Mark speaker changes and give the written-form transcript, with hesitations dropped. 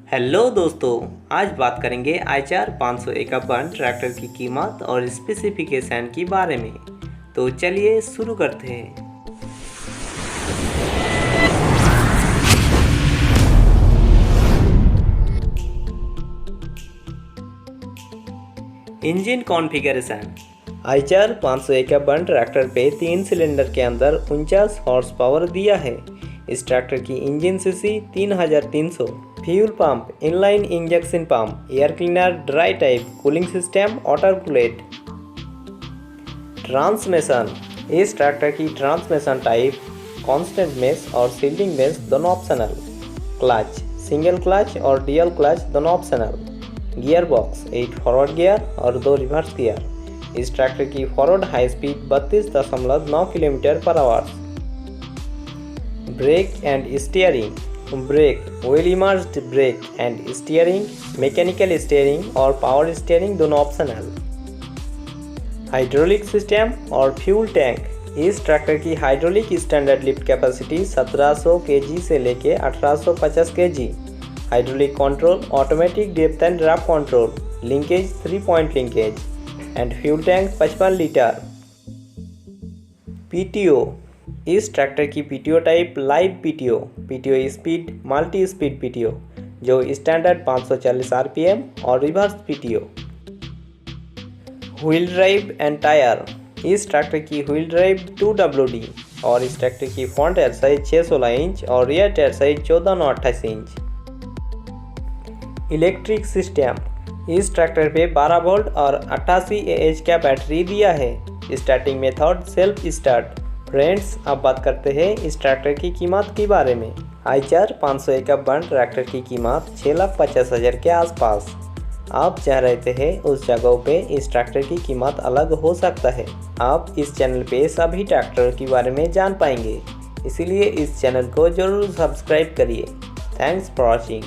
Speaker 1: Hello दोस्तों, आज बात करेंगे आइचर 551 ट्रैक्टर की कीमत और स्पेसिफिकेशन के बारे में। तो चलिए शुरू करते हैं। Engine configuration. आइचर 551 ट्रैक्टर पे 3 सिलेंडर के अंदर 49 हॉर्स पावर दिया है। इस ट्रैक्टर की engine CC 3300। Fuel pump, inline injection pump, air cleaner, dry type, cooling system, water cooled. Transmission. इस ट्रैक्टर की ट्रांसमिशन टाइप कांस्टेंट मेश और सील्डिंग मेश दोनों ऑप्शनल। क्लच, सिंगल क्लच और डुअल क्लच दोनों ऑप्शनल। गियर बॉक्स 8 फॉरवर्ड गियर और 2 reverse gear. इस ट्रैक्टर की forward high speed 32.9 kilometre per hour. Brake and steering. Brake, wheel immersed brake and steering, mechanical steering और power steering दोनों optional. Hydraulic system और fuel tank. इस tractor की hydraulic standard lift capacity 1700 kg से लेके 1850 kg। Hydraulic control, automatic depth and drop control, linkage 3 point linkage and fuel tank 55 litre. PTO। इस tractor की PTO type live PTO speed multi speed PTO जो standard 540 RPM और reverse PTO। Wheel drive and tyre. इस tractor की wheel drive 2WD और इस tractor की front tyre size 616 inch और rear tyre size 14/28 inch. Electric system. इस tractor पे 12 वोल्ट और 88 Ah का बैटरी दिया है। Starting method self start. Friends, अब बात करते हैं इस ट्रैक्टर की कीमत के बारे में। आइचर 551 ट्रैक्टर की कीमत 6,50,000 के आसपास। आप जहाँ रहते हैं उस जगहों पे इस ट्रैक्टर की कीमत अलग हो सकता है। आप इस चैनल पे सभी ट्रैक्टर के बारे में जान पाएंगे, इसीलिए इस चैनल को जरूर सब्सक्राइब करिए। Thanks for watching.